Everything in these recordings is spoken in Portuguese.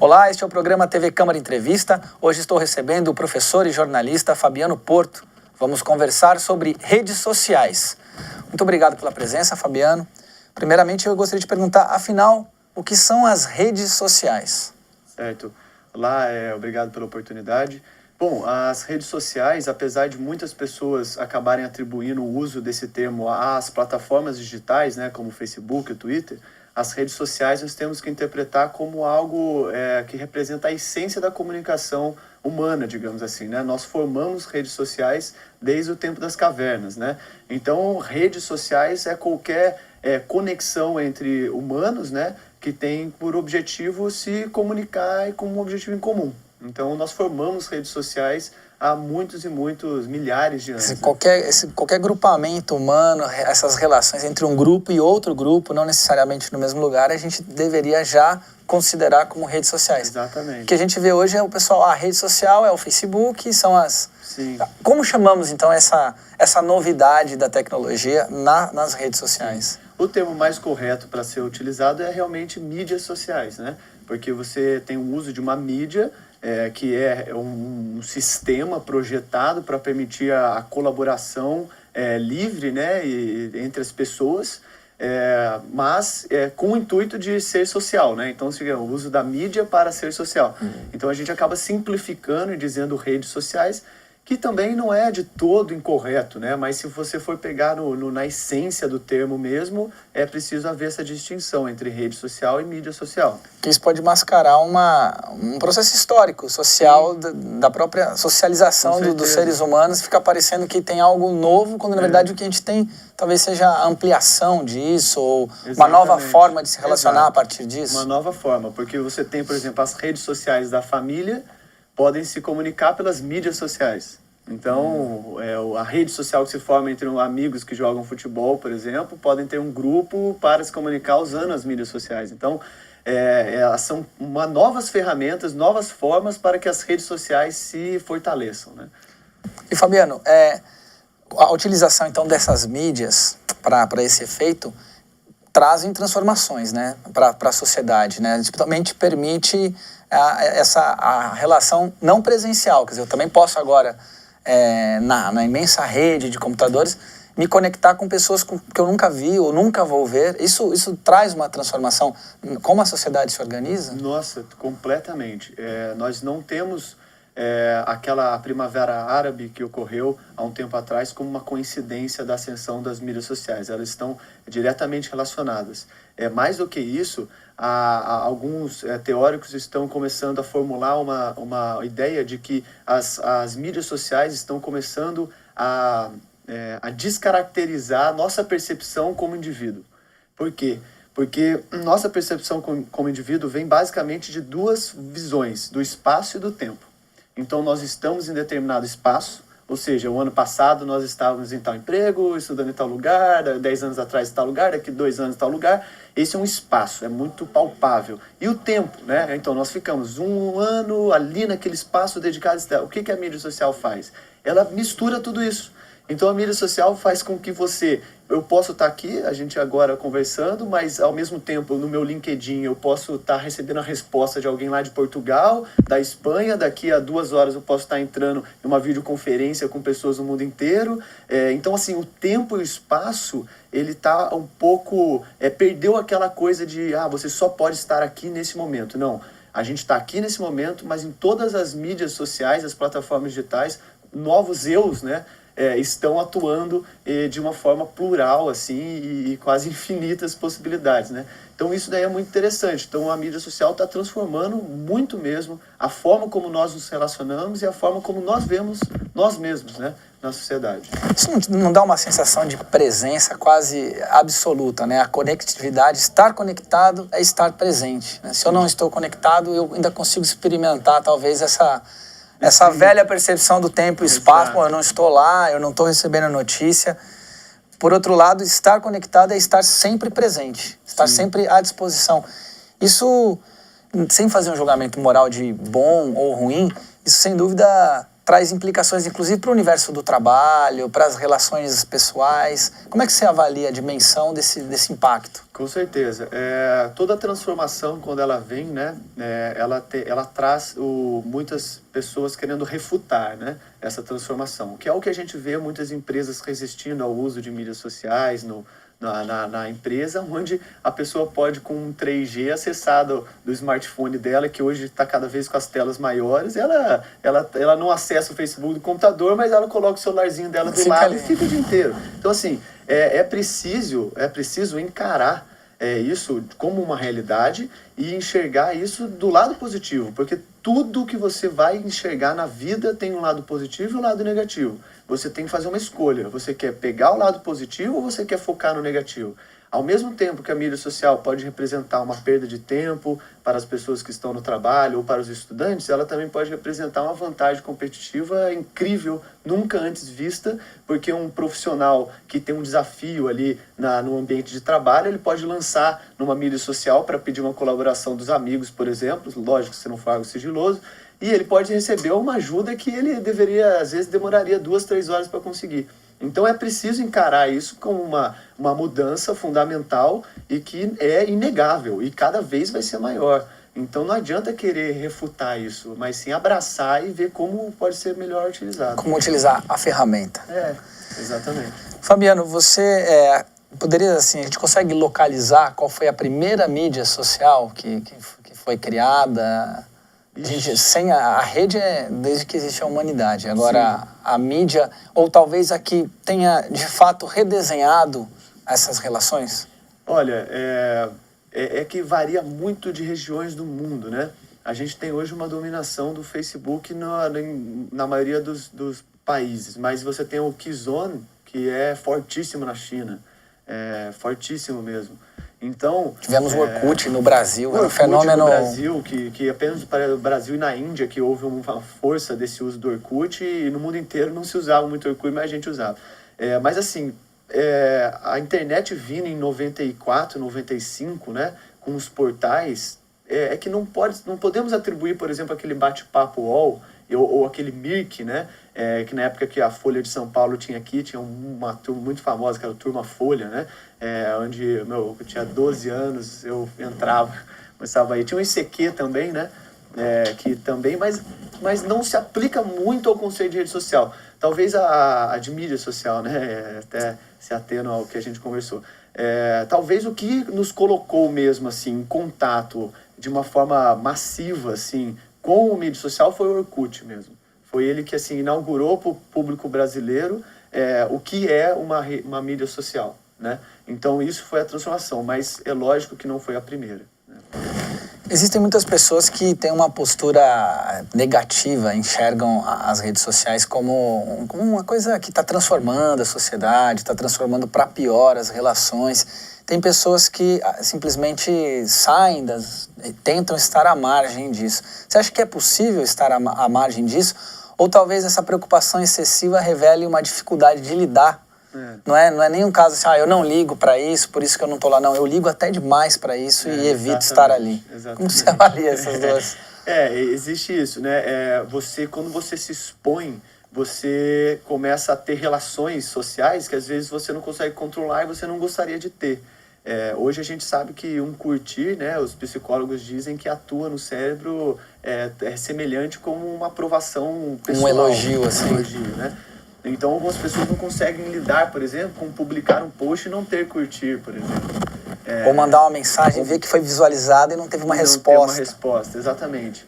Olá, este é o programa TV Câmara Entrevista. Hoje estou recebendo o professor e jornalista Fabiano Porto. Vamos conversar sobre redes sociais. Muito obrigado pela presença, Fabiano. Primeiramente, eu gostaria de perguntar, afinal, o que são as redes sociais? Certo. Olá, obrigado pela oportunidade. Bom, as redes sociais, apesar de muitas pessoas acabarem atribuindo o uso desse termo às plataformas digitais, né, como o Facebook, o Twitter, as redes sociais nós temos que interpretar como algo que representa a essência da comunicação humana, digamos assim, né? Nós formamos redes sociais desde o tempo das cavernas, né? Então, redes sociais é qualquer conexão entre humanos, né, que tem por objetivo se comunicar e com um objetivo em comum. Então, nós formamos redes sociais há muitos e muitos milhares de anos. Qualquer grupamento humano, essas relações entre um grupo e outro grupo, não necessariamente no mesmo lugar, a gente deveria já considerar como redes sociais. Exatamente. O que a gente vê hoje é o pessoal, a rede social é o Facebook, são as... Sim. Como chamamos, então, essa novidade da tecnologia nas redes sociais? O termo mais correto para ser utilizado é realmente mídias sociais, né? Porque você tem o uso de uma mídia que é um sistema projetado para permitir a colaboração livre, né, entre as pessoas, mas com o intuito de ser social, né? Então, o uso da mídia para ser social. Então, a gente acaba simplificando e dizendo redes sociais, que também não é de todo incorreto, né? Mas se você for pegar na essência do termo mesmo, é preciso haver essa distinção entre rede social e mídia social. Que isso pode mascarar um processo histórico, social, da própria socialização dos seres humanos, fica parecendo que tem algo novo, quando na verdade o que a gente tem talvez seja a ampliação disso, ou uma nova forma de se relacionar a partir disso. Uma nova forma, porque você tem, por exemplo, as redes sociais da família, podem se comunicar pelas mídias sociais. Então, a rede social que se forma entre amigos que jogam futebol, por exemplo, podem ter um grupo para se comunicar usando as mídias sociais. Então, elas são novas ferramentas, novas formas para que as redes sociais se fortaleçam, né? E, Fabiano, a utilização, então, dessas mídias para esse efeito trazem transformações, né, para a sociedade, né? Principalmente permite a relação não presencial. Quer dizer, eu também posso agora, na imensa rede de computadores, me conectar com pessoas que eu nunca vi ou nunca vou ver. Isso traz uma transformação. Como a sociedade se organiza? Nossa, completamente. Nós não temos aquela primavera árabe que ocorreu há um tempo atrás como uma coincidência da ascensão das mídias sociais. Elas estão diretamente relacionadas. Mais do que isso, alguns teóricos estão começando a formular uma ideia de que as mídias sociais estão começando a descaracterizar a nossa percepção como indivíduo. Por quê? Porque nossa percepção como indivíduo vem basicamente de duas visões, do espaço e do tempo. Então, nós estamos em determinado espaço, ou seja, o ano passado nós estávamos em tal emprego, estudando em tal lugar, 10 anos atrás em tal lugar, daqui 2 anos em tal lugar. Esse é um espaço, é muito palpável. E o tempo, né? Então, nós ficamos um ano ali naquele espaço dedicado a... O que a mídia social faz? Ela mistura tudo isso. Então, a mídia social faz com que eu posso estar aqui, a gente agora conversando, mas ao mesmo tempo, no meu LinkedIn, eu posso estar recebendo a resposta de alguém lá de Portugal, da Espanha, daqui a 2 horas eu posso estar entrando em uma videoconferência com pessoas do mundo inteiro. Então, assim, o tempo e o espaço, ele está um pouco... perdeu aquela coisa de, você só pode estar aqui nesse momento. Não, a gente está aqui nesse momento, mas em todas as mídias sociais, as plataformas digitais, novos eus, né? Estão atuando de uma forma plural, assim, e quase infinitas possibilidades, né? Então, isso daí é muito interessante. Então, a mídia social está transformando muito mesmo a forma como nós nos relacionamos e a forma como nós vemos nós mesmos, né, na sociedade. Isso não dá uma sensação de presença quase absoluta, né? A conectividade, estar conectado é estar presente, né? Se eu não estou conectado, eu ainda consigo experimentar, talvez, essa velha percepção do tempo e espaço. Pô, eu não estou lá, eu não estou recebendo a notícia. Por outro lado, estar conectado é estar sempre presente, estar sempre à disposição. Isso, sem fazer um julgamento moral de bom ou ruim, isso sem dúvida traz implicações, inclusive, para o universo do trabalho, para as relações pessoais. Como é que você avalia a dimensão desse impacto? Com certeza. Toda transformação, quando ela vem, né, ela traz muitas pessoas querendo refutar, né, essa transformação, que é o que a gente vê muitas empresas resistindo ao uso de mídias sociais na empresa, onde a pessoa pode, com um 3G, acessar do smartphone dela, que hoje está cada vez com as telas maiores, ela não acessa o Facebook do computador, mas ela coloca o celularzinho dela do lado e fica o dia inteiro. Então, assim, é preciso encarar isso como uma realidade e enxergar isso do lado positivo, porque tudo que você vai enxergar na vida tem um lado positivo e um lado negativo. Você tem que fazer uma escolha. Você quer pegar o lado positivo ou você quer focar no negativo? Ao mesmo tempo que a mídia social pode representar uma perda de tempo para as pessoas que estão no trabalho ou para os estudantes, ela também pode representar uma vantagem competitiva incrível, nunca antes vista, porque um profissional que tem um desafio ali no ambiente de trabalho, ele pode lançar numa mídia social para pedir uma colaboração dos amigos, por exemplo, lógico, se não for algo sigiloso, e ele pode receber uma ajuda que ele deveria, às vezes, demoraria 2, 3 horas para conseguir. Então é preciso encarar isso como uma mudança fundamental e que é inegável e cada vez vai ser maior. Então não adianta querer refutar isso, mas sim abraçar e ver como pode ser melhor utilizado. Como utilizar a ferramenta. Exatamente. Fabiano, você poderia, assim, a gente consegue localizar qual foi a primeira mídia social que foi criada? Sem a rede desde que existe a humanidade. Agora, sim, a mídia, ou talvez a que tenha, de fato, redesenhado essas relações? Olha, que varia muito de regiões do mundo, né? A gente tem hoje uma dominação do Facebook na maioria dos países, mas você tem o Kizone, que é fortíssimo na China, fortíssimo mesmo. Então, tivemos o Orkut no Brasil, era um fenômeno... no Brasil, que apenas para o Brasil e na Índia que houve uma força desse uso do Orkut, e no mundo inteiro não se usava muito Orkut, mas a gente usava. Mas assim, a internet vindo em 94, 95, né, com os portais, que não podemos atribuir, por exemplo, aquele bate-papo UOL, ou aquele Mirk, né, que na época que a Folha de São Paulo tinha uma turma muito famosa, que era a Turma Folha, né, onde eu tinha 12 anos, eu começava aí. Tinha o ICQ também, né, que também, mas não se aplica muito ao conceito de rede social. Talvez a de mídia social, né, até se atendo ao que a gente conversou. Talvez o que nos colocou mesmo, assim, em contato de uma forma massiva, assim, com o mídia social foi o Orkut mesmo. Foi ele que, assim, inaugurou para o público brasileiro o que é uma mídia social, né? Então isso foi a transformação, mas é lógico que não foi a primeira, né? Existem muitas pessoas que têm uma postura negativa, enxergam as redes sociais como uma coisa que está transformando a sociedade, está transformando para pior as relações. Tem pessoas que simplesmente saem tentam estar à margem disso. Você acha que é possível estar à margem disso? Ou talvez essa preocupação excessiva revele uma dificuldade de lidar? Não é nenhum caso assim, eu não ligo para isso, por isso que eu não estou lá. Não, eu ligo até demais para isso e evito estar ali. Exatamente. Como você avalia essas duas? Existe isso, né? Quando você se expõe, você começa a ter relações sociais que às vezes você não consegue controlar e você não gostaria de ter. Hoje a gente sabe que um curtir, né, os psicólogos dizem que atua no cérebro semelhante como uma aprovação pessoal. Um elogio, assim. Um elogio, né? Então algumas pessoas não conseguem lidar, por exemplo, com publicar um post e não ter curtir, por exemplo. Ou mandar uma mensagem e ver que foi visualizada e não teve uma resposta. Não ter uma resposta, exatamente.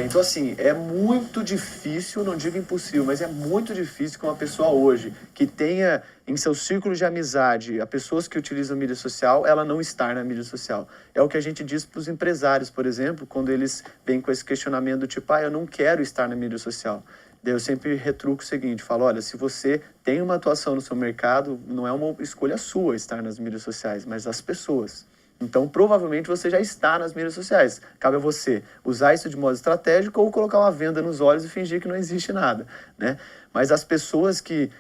Então, assim, é muito difícil, não digo impossível, mas é muito difícil que uma pessoa hoje que tenha em seu círculo de amizade a pessoas que utilizam mídia social, ela não estar na mídia social. É o que a gente diz para os empresários, por exemplo, quando eles vêm com esse questionamento do tipo, eu não quero estar na mídia social. Daí eu sempre retruco o seguinte, falo, olha, se você tem uma atuação no seu mercado, não é uma escolha sua estar nas mídias sociais, mas das pessoas. Então, provavelmente, você já está nas mídias sociais. Cabe a você usar isso de modo estratégico ou colocar uma venda nos olhos e fingir que não existe nada, né? Mas as pessoas que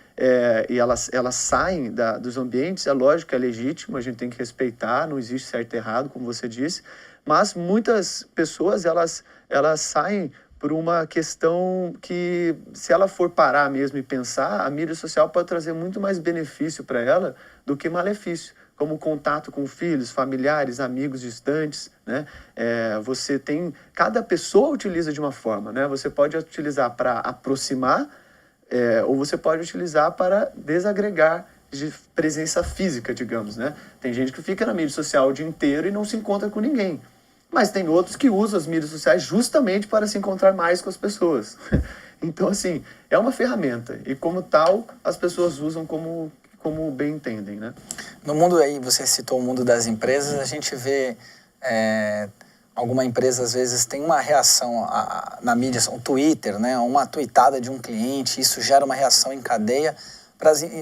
elas saem dos ambientes, é lógico, é legítimo, a gente tem que respeitar, não existe certo e errado, como você disse, mas muitas pessoas, elas saem por uma questão que, se ela for parar mesmo e pensar, a mídia social pode trazer muito mais benefício para ela do que malefício, como contato com filhos, familiares, amigos distantes, né? Você tem... Cada pessoa utiliza de uma forma, né? Você pode utilizar para aproximar, ou você pode utilizar para desagregar de presença física, digamos, né? Tem gente que fica na mídia social o dia inteiro e não se encontra com ninguém. Mas tem outros que usam as mídias sociais justamente para se encontrar mais com as pessoas. Então, assim, é uma ferramenta. E, como tal, as pessoas usam como bem entendem, né? No mundo aí, você citou o mundo das empresas, a gente vê alguma empresa, às vezes, tem uma reação na mídia, um Twitter, né? Uma tweetada de um cliente, isso gera uma reação em cadeia.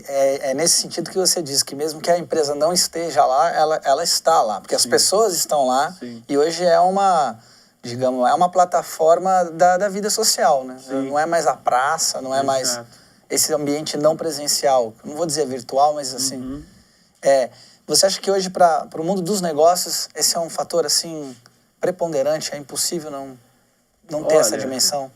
É nesse sentido que você diz, que mesmo que a empresa não esteja lá, ela está lá, porque Sim. As pessoas estão lá. Sim. E hoje é uma plataforma da vida social, né? Sim. Não é mais a praça, não é mais esse ambiente não presencial, não vou dizer virtual, mas assim, você acha que hoje para o mundo dos negócios esse é um fator assim preponderante, é impossível não ter essa dimensão?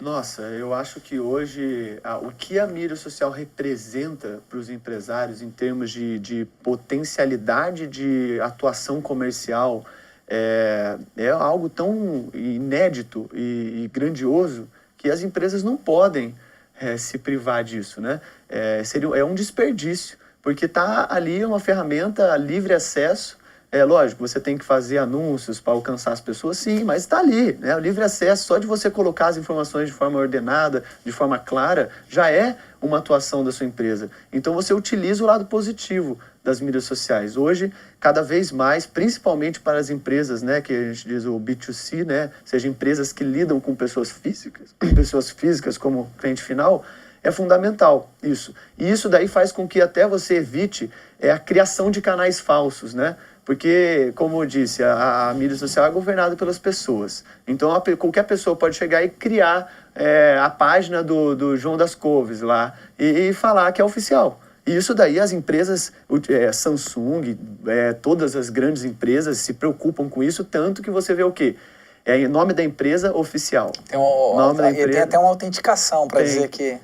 Nossa, eu acho que hoje o que a mídia social representa para os empresários em termos de potencialidade de atuação comercial é algo tão inédito e grandioso que as empresas não podem se privar disso, né? É um desperdício, porque está ali uma ferramenta a livre acesso. Lógico, você tem que fazer anúncios para alcançar as pessoas, sim, mas está ali, né? O livre acesso, só de você colocar as informações de forma ordenada, de forma clara, já é uma atuação da sua empresa. Então você utiliza o lado positivo das mídias sociais. Hoje, cada vez mais, principalmente para as empresas, né, que a gente diz o B2C, né, seja empresas que lidam com pessoas físicas como cliente final, é fundamental isso. E isso daí faz com que até você evite a criação de canais falsos, né? Porque, como eu disse, a mídia social é governada pelas pessoas. Então, qualquer pessoa pode chegar e criar a página do João das Couves lá e falar que é oficial. E isso daí as empresas, Samsung, todas as grandes empresas se preocupam com isso, tanto que você vê o quê? Em nome da empresa oficial. Tem até uma autenticação para dizer que...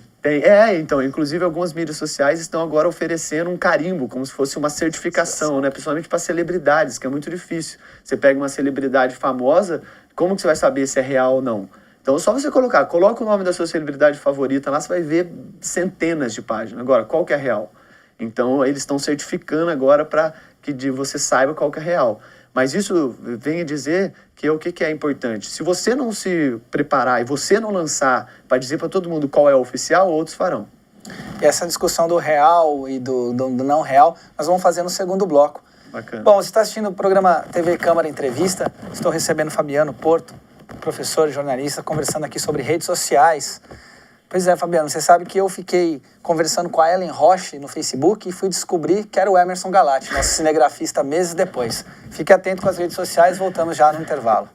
Então, inclusive algumas mídias sociais estão agora oferecendo um carimbo, como se fosse uma certificação, né? Principalmente para celebridades, que é muito difícil. Você pega uma celebridade famosa, como que você vai saber se é real ou não? Então, só você coloca o nome da sua celebridade favorita lá, você vai ver centenas de páginas. Agora, qual que é real? Então, eles estão certificando agora para que você saiba qual que é real. Mas isso vem a dizer que o que é importante. Se você não se preparar e você não lançar para dizer para todo mundo qual é o oficial, outros farão. E essa discussão do real e do não real, nós vamos fazer no segundo bloco. Bacana. Bom, você está assistindo o programa TV Câmara Entrevista. Estou recebendo Fabiano Porto, professor e jornalista, conversando aqui sobre redes sociais. Pois é, Fabiano, você sabe que eu fiquei conversando com a Ellen Roche no Facebook e fui descobrir que era o Emerson Galati, nosso cinegrafista, meses depois. Fique atento com as redes sociais, voltamos já no intervalo.